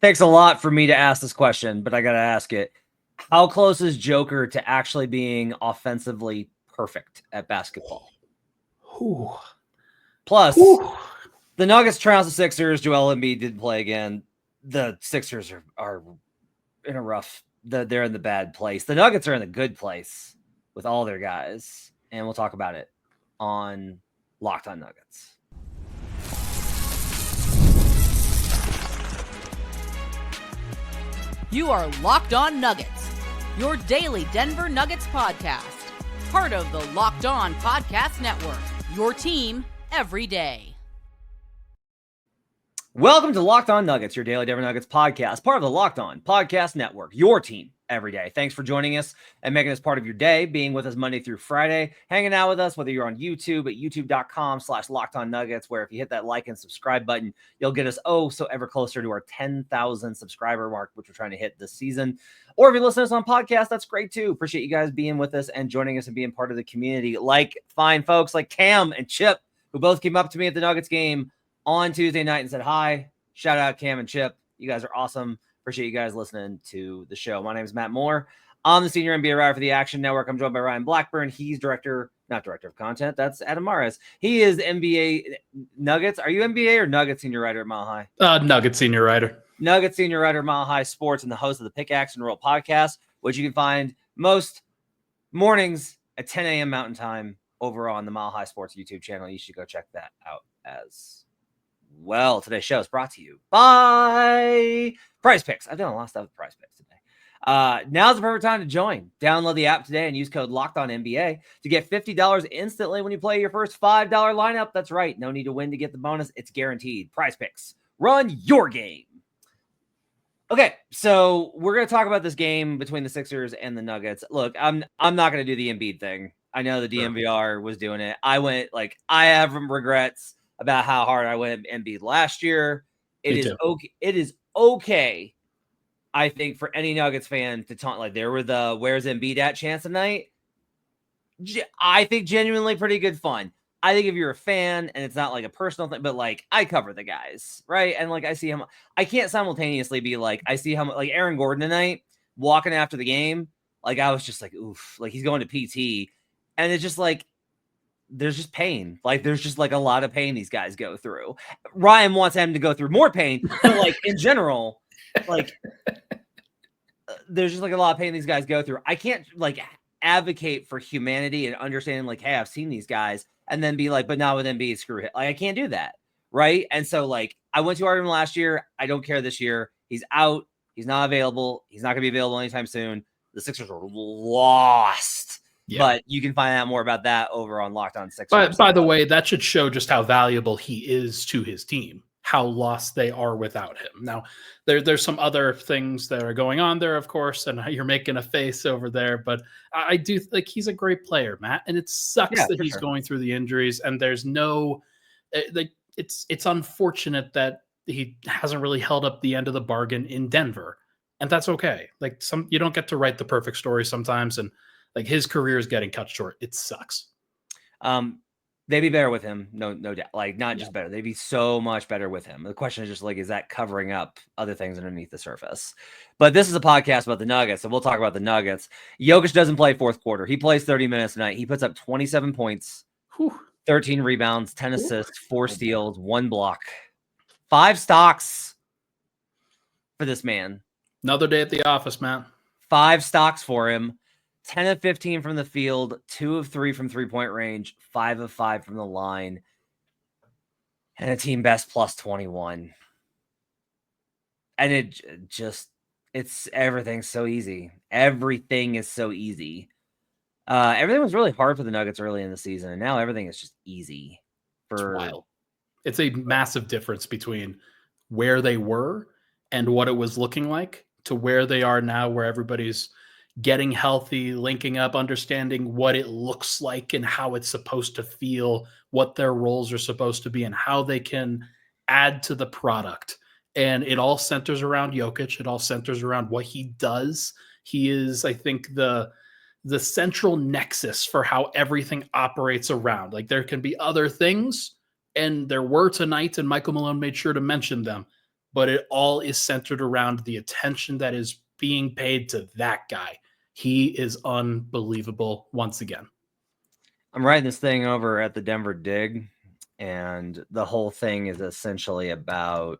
Takes a lot for me to ask this question, but I got to ask it. How close is Joker to actually being offensively perfect at basketball? Ooh. Plus, Ooh. the Nuggets trounced the Sixers. Joel Embiid didn't play again. The Sixers are in a rough. They're in the bad place. The Nuggets are in the good place with all their guys, and we'll talk about it on Locked On Nuggets. You are Locked On Nuggets, your daily Denver Nuggets podcast. Part of the Locked On Podcast Network, your team every day. Welcome to Locked On Nuggets, your daily Denver Nuggets podcast, part of the Locked On Podcast Network, your team every day. Thanks for joining us and making us part of your day, being with us Monday through Friday, hanging out with us, whether you're on YouTube at youtube.com/LockedOnNuggets, where if you hit that like and subscribe button, you'll get us so ever closer to our 10,000 subscriber mark, which we're trying to hit this season. Or if you listen to us on podcast, that's great too. Appreciate you guys being with us and joining us and being part of the community. Like fine folks like Cam and Chip, who both came up to me at the Nuggets game on Tuesday night and said hi. Shout out Cam and Chip. You guys are awesome. Appreciate you guys listening to the show. My name is Matt Moore. I'm the senior NBA writer for the Action Network. I'm joined by Ryan Blackburn. He's not director of content. That's Adam Mares. He is NBA Nuggets. Are you NBA or Nuggets senior writer at Mile High? Nuggets senior writer. Nuggets senior writer at Mile High Sports and the host of the Pickaxe and Roll podcast, which you can find most mornings at 10 a.m. Mountain Time over on the Mile High Sports YouTube channel. You should go check that out as well. Today's show is brought to you by Prize Picks. I've done a lot of stuff with Prize Picks today. Now's the perfect time to join. Download the app today and use code LOCKEDONNBA to get $50 instantly when you play your first $5 lineup. That's right. No need to win to get the bonus. It's guaranteed. Prize Picks. Run your game. Okay, so we're going to talk about this game between the Sixers and the Nuggets. Look, I'm not going to do the Embiid thing. I know the DNVR was doing it. I have regrets about how hard I went at Embiid last year. It is okay, I think, for any Nuggets fan to taunt. Like, there were the "Where's Embiid at" chants tonight. I think genuinely pretty good fun. I think if you're a fan and it's not like a personal thing, but like I cover the guys, right? And like I see him, I can't simultaneously be like, I see him like Aaron Gordon tonight walking after the game. Like I was just like, oof, like he's going to PT. And it's just like, there's just pain. Like there's just like a lot of pain these guys go through. Ryan wants him to go through more pain, but like in general, like there's just like a lot of pain these guys go through. I can't like advocate for humanity and understanding like, hey, I've seen these guys and then be like, but not with Embiid, screw it. Like I can't do that. Right. And so like I went to Arden last year. I don't care this year. He's out. He's not available. He's not going to be available anytime soon. The Sixers are lost. Yeah. But you can find out more about that over on Locked On Sixers. By the way, that should show just how valuable he is to his team, how lost they are without him. Now, there's some other things that are going on there, of course, and you're making a face over there, but I do like he's a great player, Matt, and it sucks that he's going through the injuries, and there's no like it's unfortunate that he hasn't really held up the end of the bargain in Denver, and that's okay. Like you don't get to write the perfect story sometimes, and like his career is getting cut short. It sucks. They'd be better with him. No doubt. Like not just better. They'd be so much better with him. The question is just like, is that covering up other things underneath the surface? But this is a podcast about the Nuggets. So we'll talk about the Nuggets. Jokic doesn't play fourth quarter. He plays 30 minutes tonight. He puts up 27 points, 13 rebounds, 10 assists, 4 steals, 1 block, 5 stocks for this man. Another day at the office, man. 5 stocks for him. 10 of 15 from the field, 2 of 3 from three-point range, 5 of 5 from the line, and a team best plus 21. And it's everything's so easy. Everything is so easy. Everything was really hard for the Nuggets early in the season, and now everything is just easy. It's wild. It's a massive difference between where they were and what it was looking like to where they are now, where everybody's getting healthy, linking up, understanding what it looks like and how it's supposed to feel, what their roles are supposed to be, and how they can add to the product. And it all centers around Jokic. It all centers around what he does. He is, I think, the central nexus for how everything operates around. Like there can be other things, and there were tonight, and Michael Malone made sure to mention them. but it all is centered around the attention that is being paid to that guy. He is unbelievable once again. I'm writing this thing over at the Denver Dig, and the whole thing is essentially about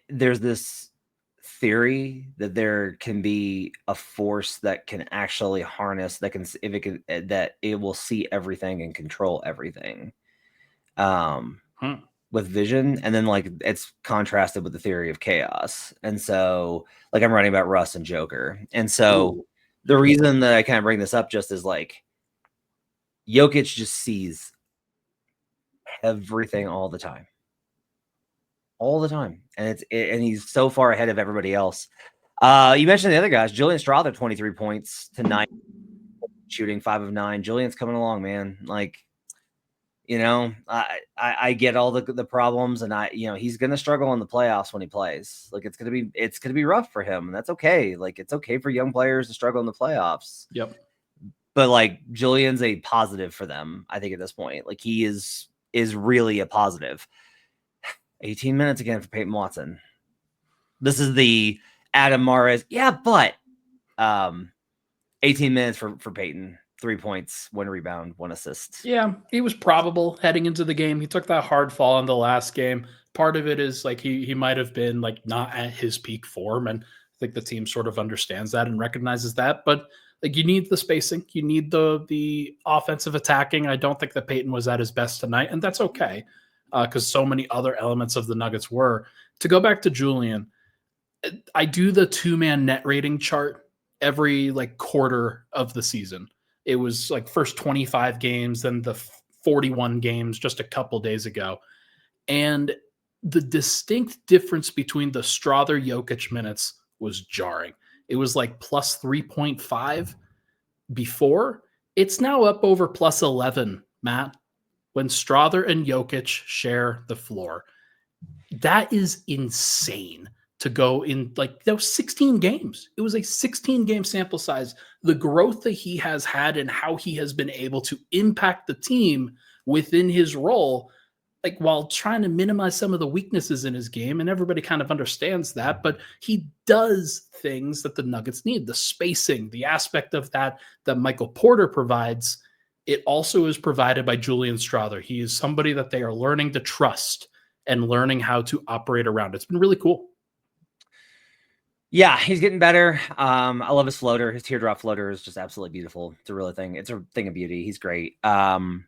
there's this theory that there can be a force that can actually harness that it will see everything and control everything with vision, and then like it's contrasted with the theory of chaos. And so like I'm writing about Russ and Joker, and so the reason that I kind of bring this up just is like Jokic just sees everything all the time, and and he's so far ahead of everybody else. You mentioned the other guys. Julian Strawther, 23 points tonight, shooting 5 of 9. Julian's coming along, man. Like, you know, I get all the problems, and he's gonna struggle in the playoffs when he plays. Like it's gonna be rough for him, and that's okay. Like it's okay for young players to struggle in the playoffs. Yep. But like Julian's a positive for them, I think, at this point. Like he is really a positive. 18 minutes again for Peyton Watson. This is the Adam Mares. Yeah, but 18 minutes for Peyton. 3 points, 1 rebound, 1 assist. Yeah, he was probable heading into the game. He took that hard fall in the last game. Part of it is like he might have been like not at his peak form, and I think the team sort of understands that and recognizes that. But like you need the spacing, you need the offensive attacking. I don't think that Peyton was at his best tonight, and that's okay because so many other elements of the Nuggets were. To go back to Julian, I do the 2-man net rating chart every like quarter of the season. It was like first 25 games, then the 41 games just a couple days ago. And the distinct difference between the Strawther Jokic minutes was jarring. It was like plus 3.5 before. It's now up over plus 11, Matt, when Strawther and Jokic share the floor. That is insane. To go in like that was 16 games. It was a 16-game sample size. The growth that he has had and how he has been able to impact the team within his role, like while trying to minimize some of the weaknesses in his game, and everybody kind of understands that, but he does things that the Nuggets need. The spacing, the aspect of that Michael Porter provides, it also is provided by Julian Strawther. He is somebody that they are learning to trust and learning how to operate around. It's been really cool. Yeah, he's getting better. I love his floater. His teardrop floater is just absolutely beautiful. It's a real thing. It's a thing of beauty. He's great. Good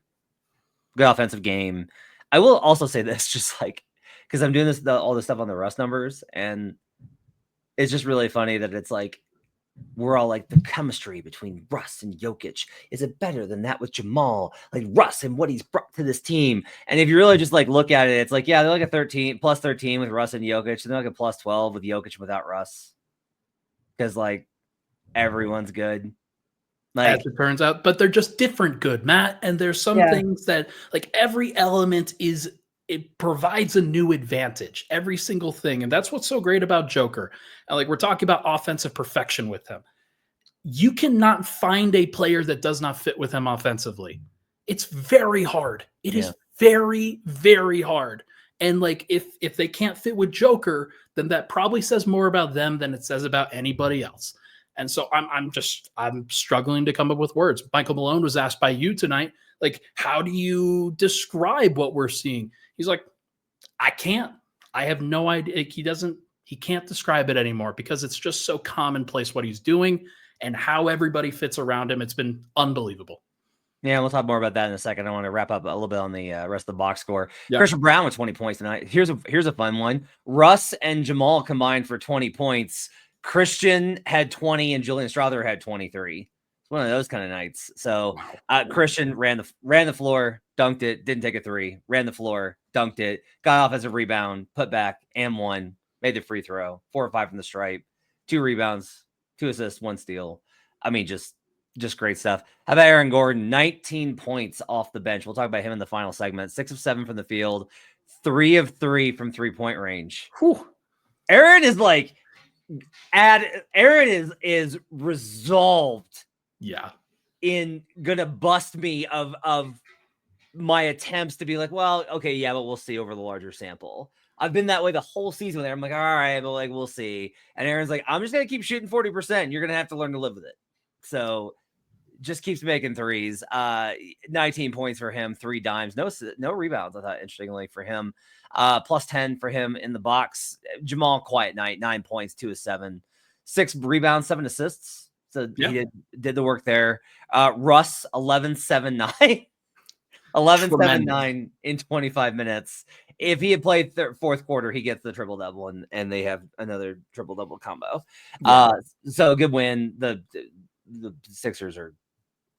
offensive game. I will also say this, just like, because I'm doing all this stuff on the Russ numbers, and it's just really funny that it's like, we're all like, the chemistry between Russ and Jokic, is it better than that with Jamal? Like Russ and what he's brought to this team. And if you really just like look at it, it's like, yeah, they're like a plus 13 with Russ and Jokic, and they're like a plus 12 with Jokic and without Russ. Because like everyone's good. Like as it turns out, but they're just different good, Matt. And there's some things that like every element it provides a new advantage, every single thing. And that's what's so great about Joker. And like we're talking about offensive perfection with him. You cannot find a player that does not fit with him offensively. It's very hard. It is very, very hard. And like if they can't fit with Joker, then that probably says more about them than it says about anybody else. And so I'm struggling to come up with words. Michael Malone was asked by you tonight, like, how do you describe what we're seeing? He's like, I can't. I have no idea. He can't describe it anymore because it's just so commonplace what he's doing and how everybody fits around him. It's been unbelievable. Yeah, we'll talk more about that in a second. I want to wrap up a little bit on the rest of the box score. Yep. Christian Brown with 20 points tonight. Here's a fun one. Russ and Jamal combined for 20 points. Christian had 20 and Julian Strawther had 23. It's one of those kind of nights. So Christian ran the floor, dunked it, didn't take a 3, ran the floor, dunked it, got offensive rebound, put back, and 1, made the free throw, 4 or 5 from the stripe, 2 rebounds, 2 assists, 1 steal. I mean, just great stuff. How about Aaron Gordon? 19 points off the bench. We'll talk about him in the final segment. 6 of 7 from the field, 3 of 3 from 3-point range. Whew. Aaron is like, Aaron is resolved. Yeah. In gonna bust me of my attempts to be like, well, okay, yeah, but we'll see over the larger sample. I've been that way the whole season there. I'm like, all right, but like, we'll see. And Aaron's like, I'm just going to keep shooting 40%. You're going to have to learn to live with it. So just keeps making threes. 19 points for him, 3 dimes, no rebounds. I thought, interestingly, for him. Plus 10 for him in the box. Jamal, quiet night, 9 points, 2 of 7, 6 rebounds, 7 assists. So he did the work there. Russ, 11, 7, 9. 11, 7, 9 in 25 minutes. If he had played fourth quarter, he gets the triple-double, and they have another triple-double combo. Yeah. So good win. The Sixers are,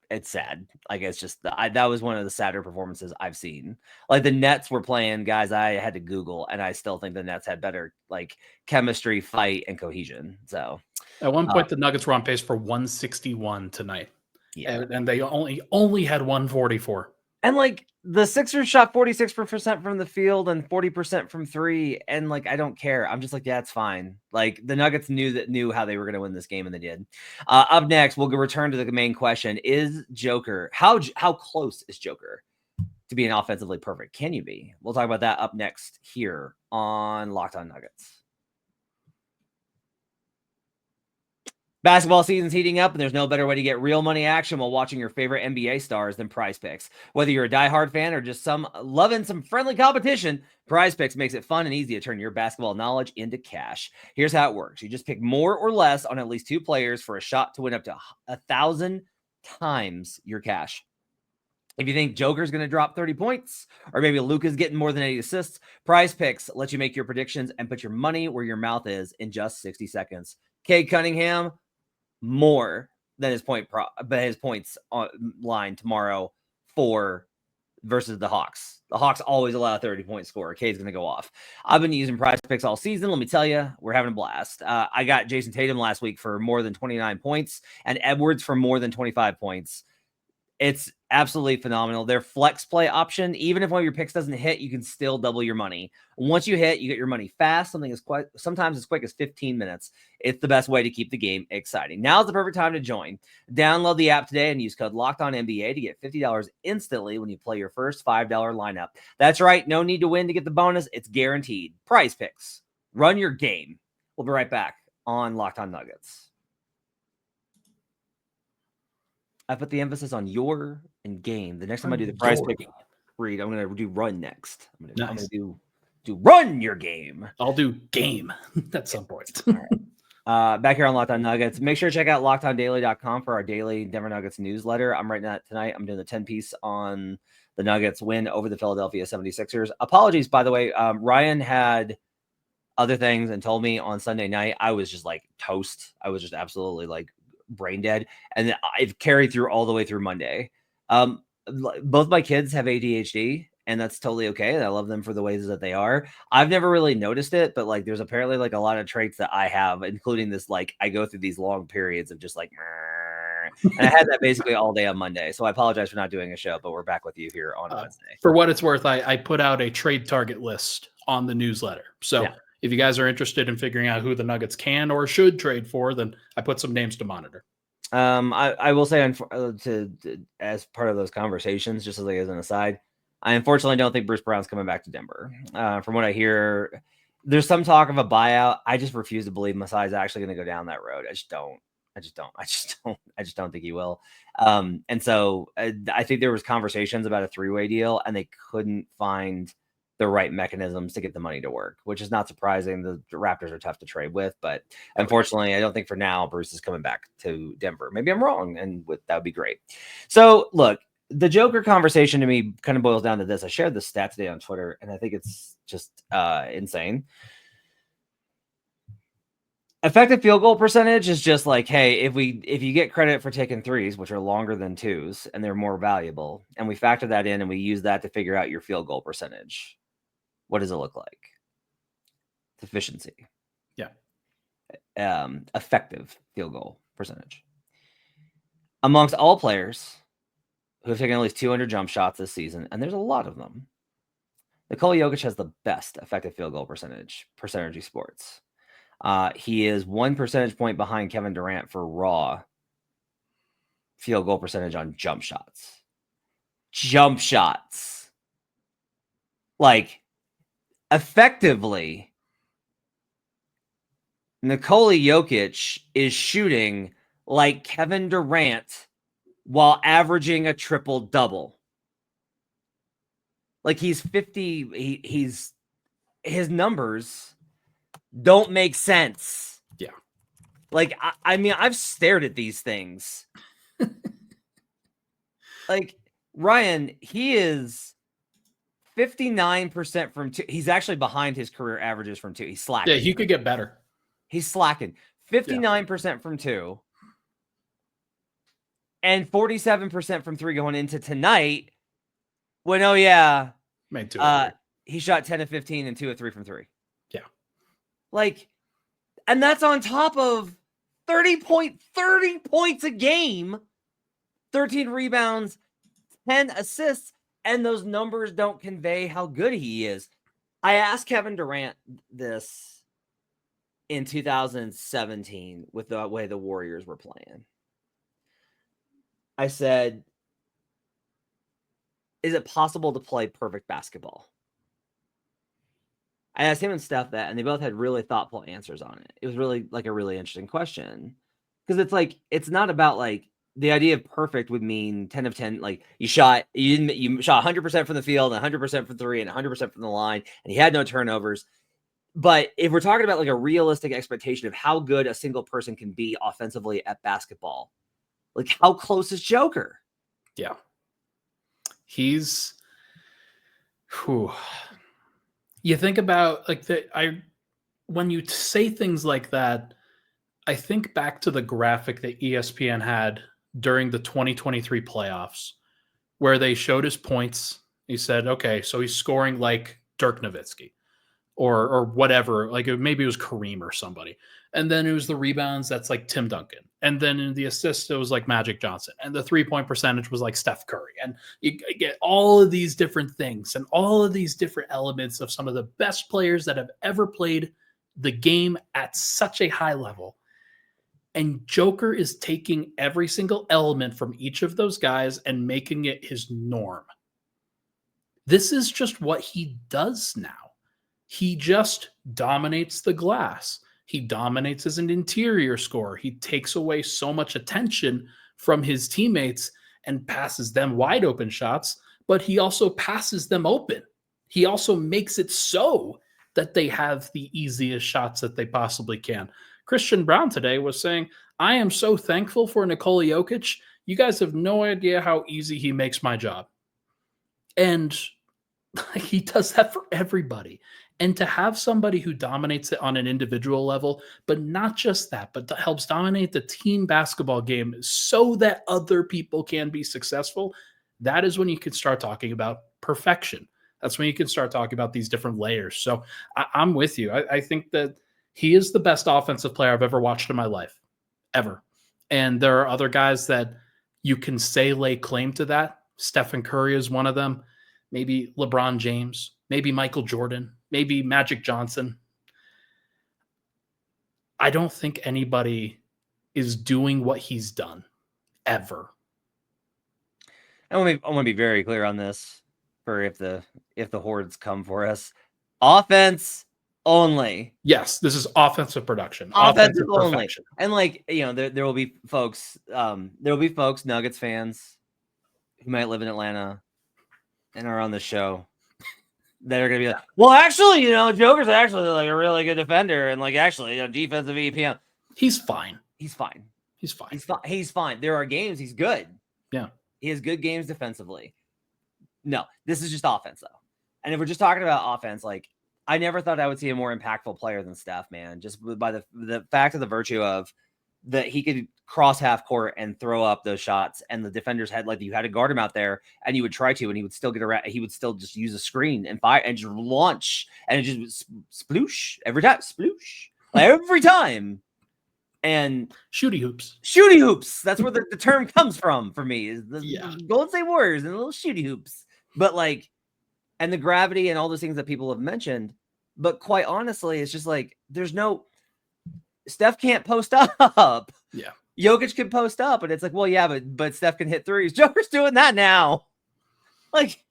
it's sad. Like, it's just, that was one of the sadder performances I've seen. Like, the Nets were playing guys I had to Google, and I still think the Nets had better, like, chemistry, fight, and cohesion. So at one point, the Nuggets were on pace for 161 tonight. Yeah. And they only had 144. And like, the Sixers shot 46% from the field and 40% from 3. And like, I don't care. I'm just like, yeah, it's fine. Like, the Nuggets knew how they were going to win this game, and they did. Up next, we'll return to the main question. Is Joker, how close is Joker to being offensively perfect? Can you be? We'll talk about that up next here on Locked On Nuggets. Basketball season's heating up, and there's no better way to get real money action while watching your favorite NBA stars than Prize Picks. Whether you're a diehard fan or just loving some friendly competition, Prize Picks makes it fun and easy to turn your basketball knowledge into cash. Here's how it works. You just pick more or less on at least 2 players for a shot to win up to 1,000 times your cash. If you think Joker's going to drop 30 points, or maybe Luka's getting more than 8 assists, Prize Picks lets you make your predictions and put your money where your mouth is in just 60 seconds. Cade Cunningham, more than his points on line tomorrow versus the Hawks. The Hawks always allow a 30-point score. Cade's going to go off. I've been using Prize Picks all season. Let me tell you, we're having a blast. I got Jason Tatum last week for more than 29 points and Edwards for more than 25 points. It's absolutely phenomenal. Their flex play option, even if one of your picks doesn't hit, you can still double your money. Once you hit, you get your money fast. Sometimes as quick as 15 minutes. It's the best way to keep the game exciting. Now's the perfect time to join. Download the app today and use code LOCKEDONNBA to get $50 instantly when you play your first $5 lineup. That's right. No need to win to get the bonus. It's guaranteed. Prize Picks. Run your game. We'll be right back on Locked On Nuggets. I put the emphasis on your and game. The next time I do the Prize Pick read, I'm going to do run next. I'm going to do run your game. I'll do game at some point. All right. Back here on Locked On Nuggets. Make sure to check out LockedOnDaily.com for our daily Denver Nuggets newsletter. I'm writing that tonight. I'm doing the 10-piece on the Nuggets win over the Philadelphia 76ers. Apologies, by the way. Ryan had other things and told me on Sunday night. I was just like toast. I was just absolutely like brain dead, and I've carried through all the way through Monday. Both my kids have ADHD, and that's totally okay. I love them for the ways that they are. I've never really noticed it, but like there's apparently like a lot of traits that I have, including this, like I go through these long periods of just like, and I had that basically all day on Monday. So I apologize for not doing a show, but we're back with you here on Wednesday. For what it's worth, I put out a trade target list on the newsletter. So if you guys are interested in figuring out who the Nuggets can or should trade for, then I put some names to monitor. I will say as part of those conversations, just as an aside, I unfortunately don't think Bruce Brown's coming back to Denver. From what I hear, there's some talk of a buyout. I just refuse to believe Masai's actually going to go down that road. I just don't think he will. And so I think there was conversations about a 3-way deal, and they couldn't find the right mechanisms to get the money to work, which is not surprising. The Raptors are tough to trade with, but unfortunately, I don't think for now Bruce is coming back to Denver. Maybe I'm wrong, and that would be great. So look, the Joker conversation to me kind of boils down to this. I shared the stat today on Twitter, and I think it's just insane. Effective field goal percentage is just like, hey, if you get credit for taking threes, which are longer than twos, and they're more valuable, and we factor that in and we use that to figure out your field goal percentage, what does it look like? It's efficiency. Yeah. Effective field goal percentage. Amongst all players who have taken at least 200 jump shots this season, and there's a lot of them, Nikola Jokic has the best effective field goal percentage per Synergy Sports. He is 1 percentage point behind Kevin Durant for raw field goal percentage on jump shots. jump shots. Like, effectively, Nikola Jokic is shooting like Kevin Durant while averaging a triple-double. Like, he's 50, his numbers don't make sense. Yeah. Like, I mean, I've stared at these things. Like, Ryan, he is 59% from two. He's actually behind his career averages from two. He's slacking. Yeah, he could get better. He's slacking. 59% from two. And 47% from three going into tonight. When, oh, yeah. Made 2 he shot 10 of 15 and 2 of 3 from three. Yeah. Like, and that's on top of 30 points a game, 13 rebounds, 10 assists, and those numbers don't convey how good he is. I asked Kevin Durant this in 2017 with the way the Warriors were playing. I said, is it possible to play perfect basketball? I asked him and Steph that, and they both had really thoughtful answers on it. It was really like a really interesting question. Because it's like, it's not about like, the idea of perfect would mean 10 of 10. Like you shot 100% from the field, and 100% from three, and 100% from the line, and he had no turnovers. But if we're talking about like a realistic expectation of how good a single person can be offensively at basketball, like how close is Joker? Yeah. He's, whew. You think about like when you say things like that, I think back to the graphic that ESPN had during the 2023 playoffs where they showed his points. He said, okay, so he's scoring like Dirk Nowitzki or whatever. Like maybe it was Kareem or somebody. And then it was the rebounds. That's like Tim Duncan. And then in the assists, it was like Magic Johnson. And the 3-point percentage was like Steph Curry. And you get all of these different things and all of these different elements of some of the best players that have ever played the game at such a high level. And Joker is taking every single element from each of those guys and making it his norm. This is just what he does now. He just dominates the glass. He dominates as an interior scorer. He takes away so much attention from his teammates and passes them wide open shots, but he also passes them open. He also makes it so that they have the easiest shots that they possibly can. Christian Brown today was saying, I am so thankful for Nikola Jokic. You guys have no idea how easy he makes my job. And he does that for everybody. And to have somebody who dominates it on an individual level, but not just that, but helps dominate the team basketball game so that other people can be successful, that is when you can start talking about perfection. That's when you can start talking about these different layers. So I'm with you. I think that he is the best offensive player I've ever watched in my life, ever. And there are other guys that you can say lay claim to that. Stephen Curry is one of them. Maybe LeBron James, maybe Michael Jordan, maybe Magic Johnson. I don't think anybody is doing what he's done ever. I want to be very clear on this for if the hordes come for us. Offense only. Yes, this is offensive production. Offensive only. Perfection. And like, you know, there will be folks, Nuggets fans who might live in Atlanta and are on the show that are going to be like, well, actually, you know, Joker's actually like a really good defender and like actually, you know, defensive EPM. He's fine. He's fine. He's fine. He's fine. There are games he's good. Yeah. He has good games defensively. No, this is just offense though. And if we're just talking about offense, like I never thought I would see a more impactful player than Steph, man. Just by the fact of the virtue of that he could cross half court and throw up those shots, and the defenders had like you had to guard him out there, and you would try to, and he would still get around. He would still just use a screen and fire and just launch, and it just sploosh every time, sploosh every time. And Shooty Hoops. Shooty Hoops. That's where the term comes from for me. Is the Golden State Warriors and the little Shooty Hoops. But like, and the gravity and all those things that people have mentioned. But quite honestly, it's just like there's no Steph can't post up. Yeah. Jokic can post up, and it's like, well, yeah, but Steph can hit threes. Joker's doing that now. Like,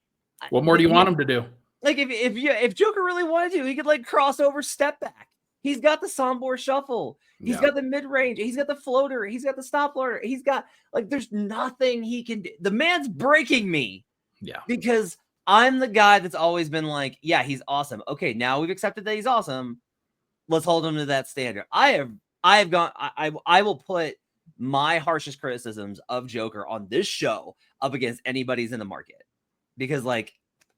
What more do you want him to do? Like if Joker really wanted to, he could like cross over, step back. He's got the Sombor shuffle. He's got the mid range. He's got the floater. He's got the stop floater. He's got like there's nothing he can do. The man's breaking me. Yeah, because I'm the guy that's always been like, yeah, he's awesome. Okay, now we've accepted that he's awesome. Let's hold him to that standard. I will put my harshest criticisms of Joker on this show up against anybody's in the market because like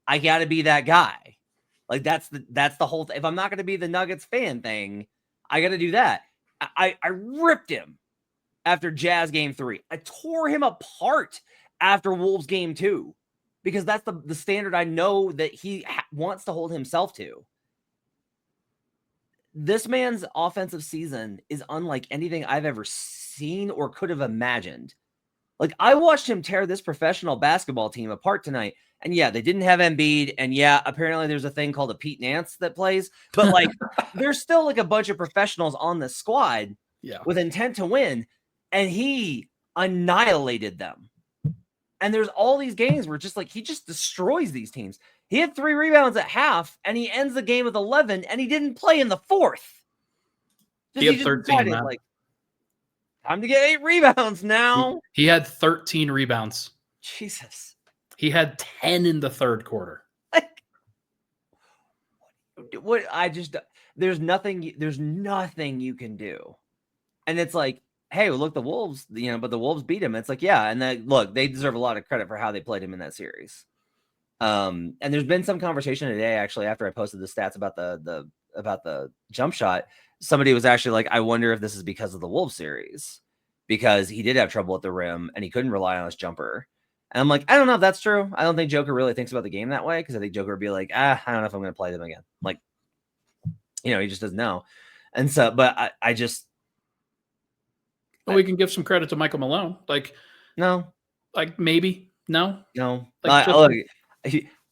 I got to be that guy. Like that's the whole thing. If I'm not going to be the Nuggets fan thing, I got to do that. I ripped him after Jazz game 3. I tore him apart after Wolves game 2 because that's the standard I know that he wants to hold himself to. This man's offensive season is unlike anything I've ever seen or could have imagined. Like I watched him tear this professional basketball team apart tonight. And yeah, they didn't have Embiid. And yeah, apparently there's a thing called a Pete Nance that plays. But like there's still like a bunch of professionals on the squad with intent to win. And he annihilated them. And there's all these games where just like he just destroys these teams. He had 3 rebounds at half, and he ends the game with 11, and he didn't play in the 4th. He had 13. Like, time to get 8 rebounds now. He had 13 rebounds. Jesus. He had 10 in the third quarter. Like, what? There's nothing you can do. And it's like, hey, well, look, the Wolves, but the Wolves beat him. It's like, yeah. And then look, they deserve a lot of credit for how they played him in that series. And there's been some conversation today, actually, after I posted the stats about the jump shot. Somebody was actually like, I wonder if this is because of the Wolves series, because he did have trouble at the rim and he couldn't rely on his jumper. And I'm like, I don't know if that's true. I don't think Joker really thinks about the game that way, because I think Joker would be like, I don't know if I'm going to play them again. Like, he just doesn't know. And so, but I just. Well, we can give some credit to Michael Malone. Like, no. Like, maybe. No. Like, look,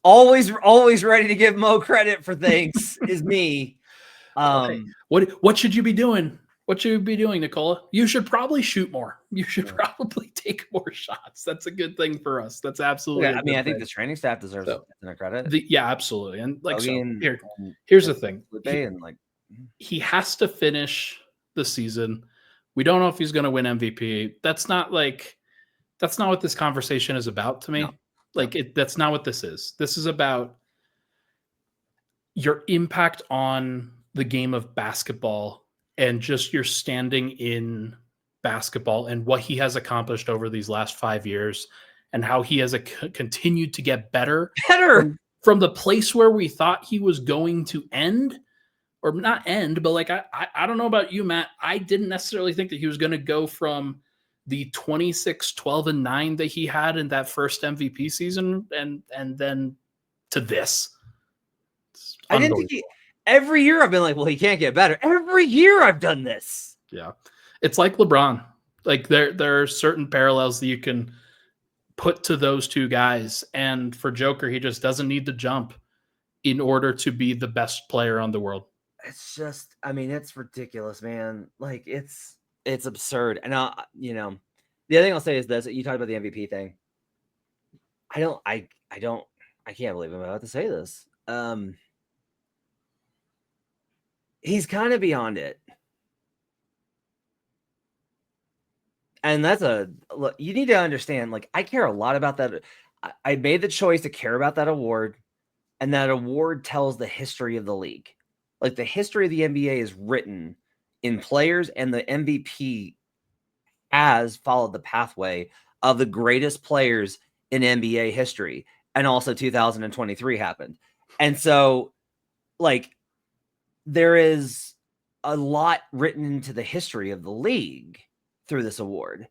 always ready to give Mo credit for things is me. What should you be doing? What should you be doing, Nikola? You should probably shoot more. You should probably take more shots. That's a good thing for us. That's absolutely. Yeah, I think the training staff deserves credit. Absolutely. And like, here's the thing. He has to finish the season. We don't know if he's going to win MVP. That's not what this conversation is about to me. No. That's not what this is. This is about your impact on the game of basketball and just your standing in basketball and what he has accomplished over these last 5 years and how he has continued to get better from the place where we thought he was going to end, or not end, but like, I don't know about you, Matt. I didn't necessarily think that he was going to go from the 26-12-9 that he had in that first MVP season and then to this. I didn't think every year I've been like, well, he can't get better. Every year I've done this. Yeah. It's like LeBron. Like there are certain parallels that you can put to those two guys. And for Joker, he just doesn't need to jump in order to be the best player on the world. It's just, it's ridiculous, man. Like it's absurd. And the other thing I'll say is this: you talked about the MVP thing. I can't believe I'm about to say this. He's kind of beyond it. And look, you need to understand, like, I care a lot about that. I made the choice to care about that award, and that award tells the history of the league. Like, the history of the NBA is written in players, and the MVP has followed the pathway of the greatest players in NBA history. And also 2023 happened. And so, like, there is a lot written into the history of the league through this award.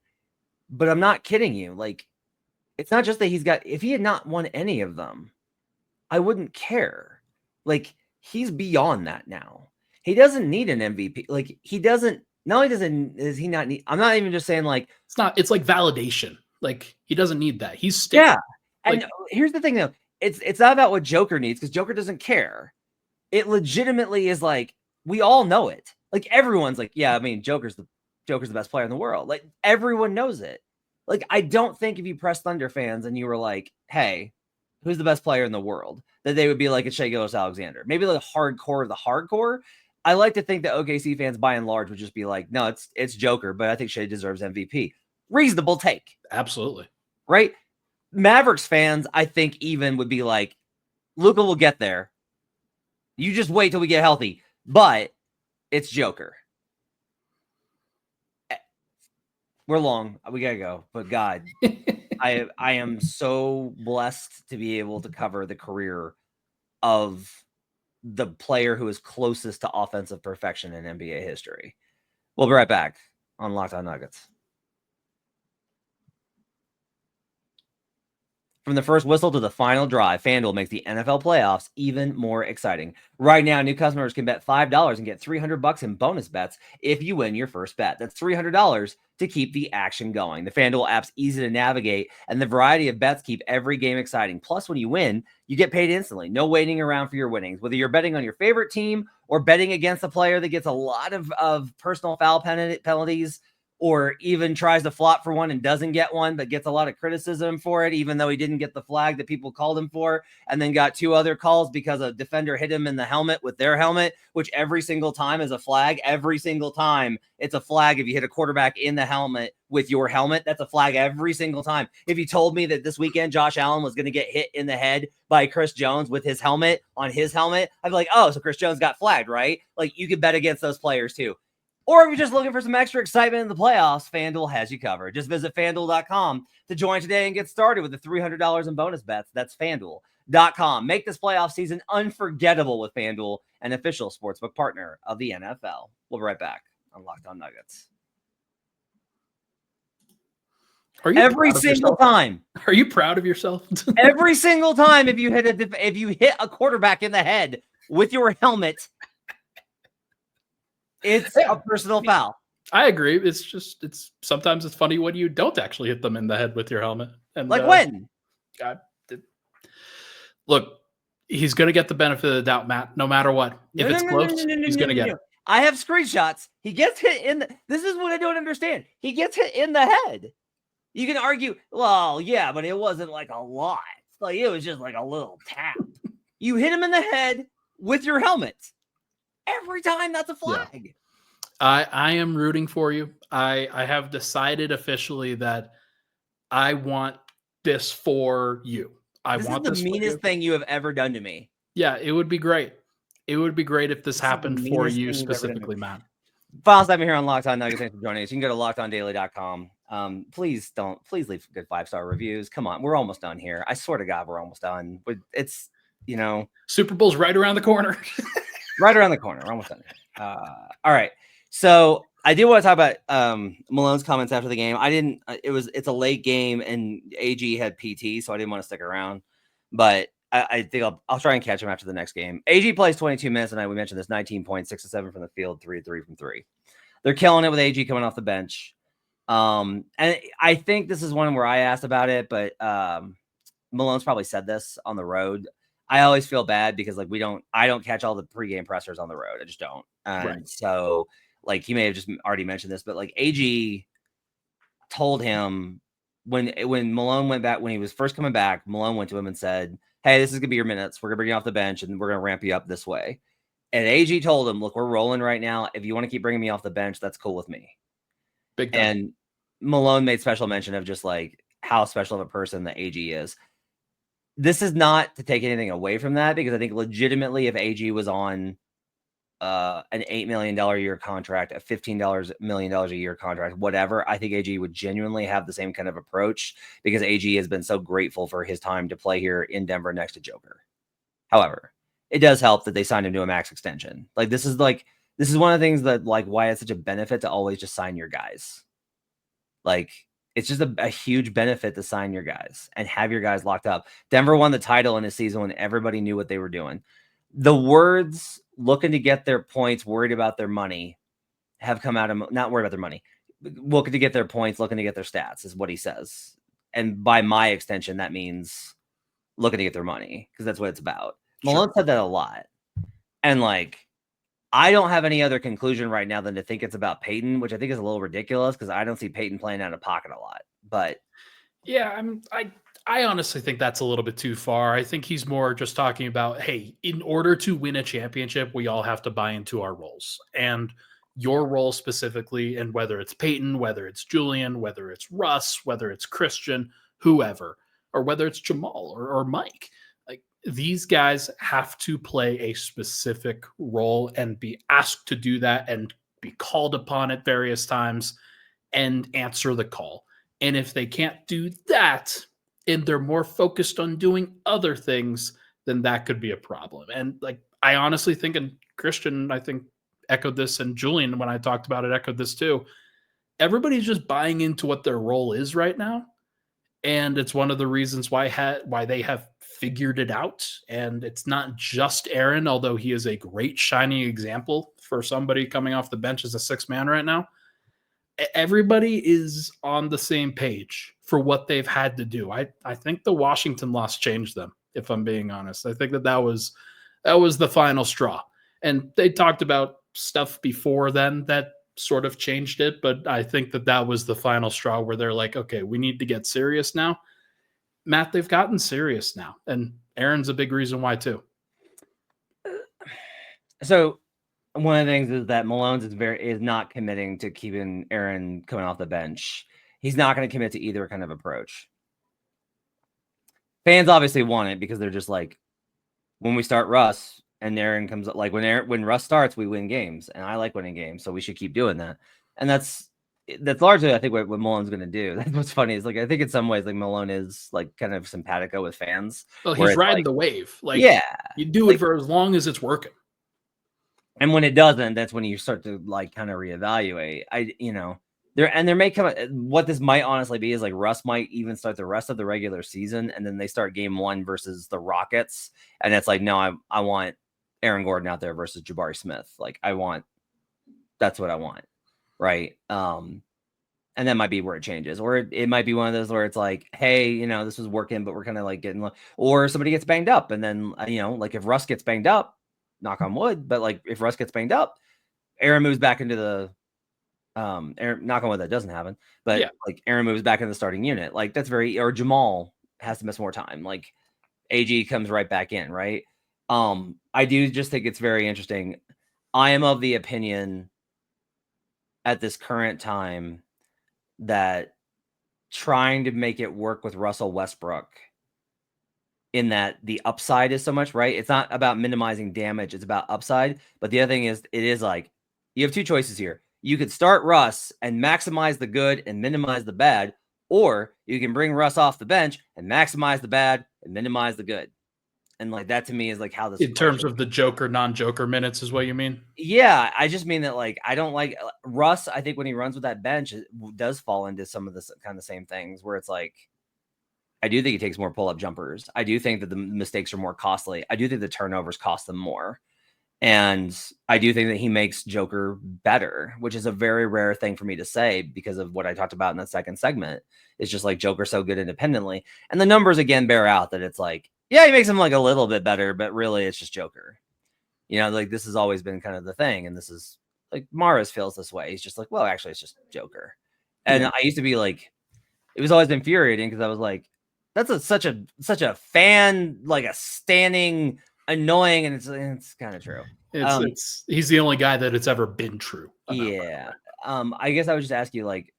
But I'm not kidding you. Like, it's not just that if he had not won any of them, I wouldn't care. Like, he's beyond that now. He doesn't need an MVP. Like, he doesn't, not only does he not need, I'm not even just saying like, it's like validation. Like, he doesn't need that. He's still, yeah. And here's the thing though. It's not about what Joker needs, because Joker doesn't care. It legitimately is like, we all know it. Like, everyone's like, yeah, Joker's the best player in the world. Like, everyone knows it. Like, I don't think if you press Thunder fans and you were like, hey, who's the best player in the world, that they would be like, it's Shai Gilgeous-Alexander. Maybe like hardcore of the hardcore. I like to think that OKC fans by and large would just be like, no, it's Joker, but I think Shai deserves MVP. Reasonable take. Absolutely. Right? Mavericks fans, I think even would be like, Luka will get there. You just wait till we get healthy. But it's Joker. We're long. We gotta go. But God, I am so blessed to be able to cover the career of the player who is closest to offensive perfection in NBA history. We'll be right back on Locked On Nuggets. From the first whistle to the final drive, FanDuel makes the NFL playoffs even more exciting. Right now, new customers can bet $5 and get $300 in bonus bets if you win your first bet. That's $300 to keep the action going. The FanDuel app's easy to navigate, and the variety of bets keep every game exciting. Plus, when you win, you get paid instantly. No waiting around for your winnings. Whether you're betting on your favorite team or betting against a player that gets a lot of personal foul penalties, or even tries to flop for one and doesn't get one, but gets a lot of criticism for it, even though he didn't get the flag that people called him for, and then got 2 other calls because a defender hit him in the helmet with their helmet, which every single time is a flag. Every single time it's a flag. If you hit a quarterback in the helmet with your helmet, that's a flag every single time. If you told me that this weekend Josh Allen was going to get hit in the head by Chris Jones with his helmet on his helmet, I'd be like, oh, so Chris Jones got flagged, right? Like, you could bet against those players too. Or if you're just looking for some extra excitement in the playoffs, FanDuel has you covered. Just visit FanDuel.com to join today and get started with the $300 in bonus bets. That's FanDuel.com. Make this playoff season unforgettable with FanDuel, an official sportsbook partner of the NFL. We'll be right back on Locked On Nuggets. Are you every single time? Are you proud of yourself? Every single time, if you hit a quarterback in the head with your helmet, it's a personal foul. I agree. It's sometimes it's funny when you don't actually hit them in the head with your helmet. And like when? Look, he's going to get the benefit of the doubt, Matt, no matter what. If it's close, he's going to get it. I have screenshots. He gets hit in the... This is what I don't understand. He gets hit in the head. You can argue, well, yeah, but it wasn't like a lot. Like, it was just like a little tap. You hit him in the head with your helmet. Every time, that's a flag. Yeah. I am rooting for you. I have decided officially that I want this for you. This is the meanest thing you have ever done to me. Yeah, it would be great. It would be great if this happened for you specifically, Matt. Final time here on Locked On Nuggets. Thanks for joining us. You can go to LockedOnDaily.com. Please leave good 5-star reviews. Come on, we're almost done here. I swear to God, we're almost done. It's, Super Bowl's right around the corner. Right around the corner. We're almost done. All right. So I did want to talk about Malone's comments after the game. It's a late game and AG had PT, so I didn't want to stick around. But I think I'll try and catch him after the next game. AG plays 22 minutes tonight. We mentioned this: 19 points, 6 of 7 from the field, 3 of 3 from 3. They're killing it with AG coming off the bench. And I think this is one where I asked about it, but Malone's probably said this on the road. I always feel bad because I don't catch all the pregame pressers on the road. I just don't. Right. So he may have just already mentioned this, but AG told him when Malone went back, when he was first coming back, Malone went to him and said, hey, this is gonna be your minutes. We're gonna bring you off the bench and we're gonna ramp you up this way. And AG told him, look, we're rolling right now. If you want to keep bringing me off the bench, that's cool with me. Big time. And Malone made special mention of just how special of a person that AG is. This is not to take anything away from that, because I think legitimately if AG was on an $8 million a year contract, a $15 million a year contract, whatever, I think AG would genuinely have the same kind of approach, because AG has been so grateful for his time to play here in Denver next to Joker. However, it does help that they signed him to a max extension. This is one of the things that why it's such a benefit to always just sign your guys. It's just a huge benefit to sign your guys and have your guys locked up. Denver won the title in a season when everybody knew what they were doing. The words looking to get their points, worried about their money, have come out of, not worried about their money, looking to get their points, looking to get their stats is what he says. And by my extension, that means looking to get their money, because that's what it's about. Sure. Malone said that a lot. And I don't have any other conclusion right now than to think it's about Peyton, which I think is a little ridiculous, because I don't see Peyton playing out of pocket a lot. But yeah, I honestly think that's a little bit too far. I think he's more just talking about, hey, in order to win a championship, we all have to buy into our roles. And your role specifically, and whether it's Peyton, whether it's Julian, whether it's Russ, whether it's Christian, whoever, or whether it's Jamal or Mike, like these guys have to play a specific role and be asked to do that and be called upon at various times and answer the call. And if they can't do that, and they're more focused on doing other things, then that could be a problem. And like, I honestly think, and Christian, I think, echoed this, and Julian, when I talked about it, echoed this too. Everybody's just buying into what their role is right now. And it's one of the reasons why they have figured it out. And it's not just Aaron, although he is a great shining example for somebody coming off the bench as a sixth man right now. Everybody is on the same page for what they've had to do. I think the Washington loss changed them, if I'm being honest. I think that was the final straw. And they talked about stuff before then that sort of changed it, but I think that was the final straw where they're like, okay, we need to get serious now. Matt, they've gotten serious now, and Aaron's a big reason why too. So one of the things is that Malone's is not committing to keeping Aaron coming off the bench. He's not going to commit to either kind of approach. Fans obviously want it because they're just like, when we start Russ and Aaron comes up, like when Russ starts, we win games, and I like winning games, so we should keep doing that. And that's largely, I think, what Malone's going to do. That's what's funny is, like, I think in some ways, like, Malone is like kind of simpatico with fans. Well, he's riding the wave. Like, yeah, you do it for as long as it's working. And when it doesn't, that's when you start to like kind of reevaluate. There may come what this might honestly be is like Russ might even start the rest of the regular season, and then they start game 1 versus the Rockets, and it's like, no, I want Aaron Gordon out there versus Jabari Smith. Like that's what I want, right? And that might be where it changes, or it might be one of those where it's like, hey, this was working, but we're kind of like getting, or somebody gets banged up, and then like if Russ gets banged up. Knock on wood, but like if Russ gets banged up, Aaron moves back into the Aaron, knock on wood, that doesn't happen, but yeah. Like Aaron moves back into the starting unit. Like that's or Jamal has to miss more time. Like AG comes right back in, right? I do just think it's very interesting. I am of the opinion at this current time that trying to make it work with Russell Westbrook, in that the upside is so much, right? It's not about minimizing damage. It's about upside. But the other thing is, it is like, you have two choices here. You could start Russ and maximize the good and minimize the bad, or you can bring Russ off the bench and maximize the bad and minimize the good. And like, that to me is like how this, in terms of the Joker, non-Joker minutes is what you mean? Yeah. I just mean that, like, I don't like Russ. I think when he runs with that bench, it does fall into some of this kind of same things where it's like, I do think he takes more pull-up jumpers. I do think that the mistakes are more costly. I do think the turnovers cost them more. And I do think that he makes Joker better, which is a very rare thing for me to say because of what I talked about in the second segment. It's just like Joker's so good independently. And the numbers, again, bear out that it's like, yeah, he makes him like a little bit better, but really it's just Joker. Like this has always been kind of the thing. And this is like, Maris feels this way. He's just like, well, actually, it's just Joker. And I used to be like, it was always infuriating because I was like, that's such a fan, like a standing annoying, and it's kind of true. He's the only guy that it's ever been true about. Yeah. I guess I would just ask you, like,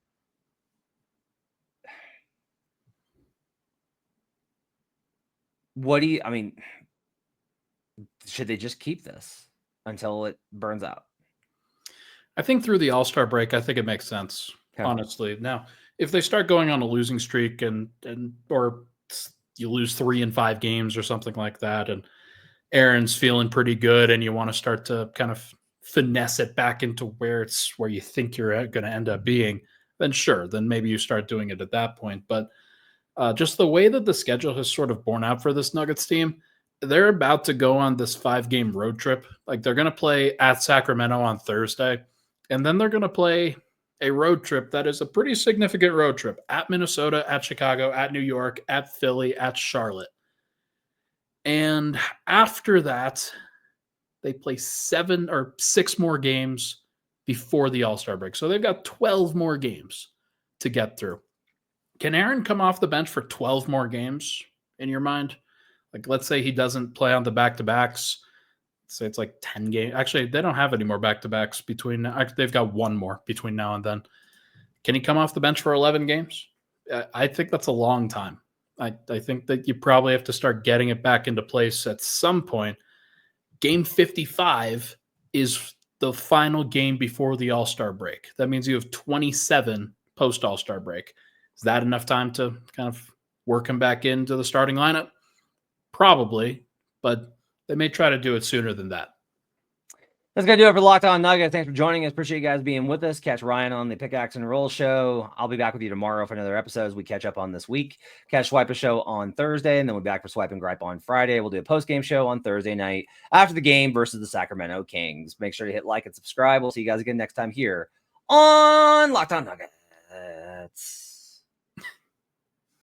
should they just keep this until it burns out? I think through the All-Star break, I think it makes sense, honestly. Now, if they start going on a losing streak or you lose 3 in 5 games or something like that, and Aaron's feeling pretty good and you want to start to kind of finesse it back into where you think you're going to end up being, then sure, then maybe you start doing it at that point. But just the way that the schedule has sort of borne out for this Nuggets team, they're about to go on this 5-game road trip. Like they're going to play at Sacramento on Thursday, and then they're going to play a road trip that is a pretty significant road trip at Minnesota, at Chicago, at New York, at Philly, at Charlotte. And after that, they play 7 or 6 more games before the All-Star break. So they've got 12 more games to get through. Can Aaron come off the bench for 12 more games in your mind? Like, let's say he doesn't play on the back-to-backs. Let's say it's like 10 games. Actually, they don't have any more back-to-backs between now. They've got one more between now and then. Can he come off the bench for 11 games? I think that's a long time. I think that you probably have to start getting it back into place at some point. Game 55 is the final game before the All-Star break. That means you have 27 post-All-Star break. Is that enough time to kind of work him back into the starting lineup? Probably, but they may try to do it sooner than that. That's going to do it for Locked On Nuggets. Thanks for joining us. Appreciate you guys being with us. Catch Ryan on the Pickaxe and Roll show. I'll be back with you tomorrow for another episode as we catch up on this week. Catch Swipe a show on Thursday, and then we'll be back for Swipe and Gripe on Friday. We'll do a post-game show on Thursday night after the game versus the Sacramento Kings. Make sure to hit like and subscribe. We'll see you guys again next time here on Locked On Nuggets.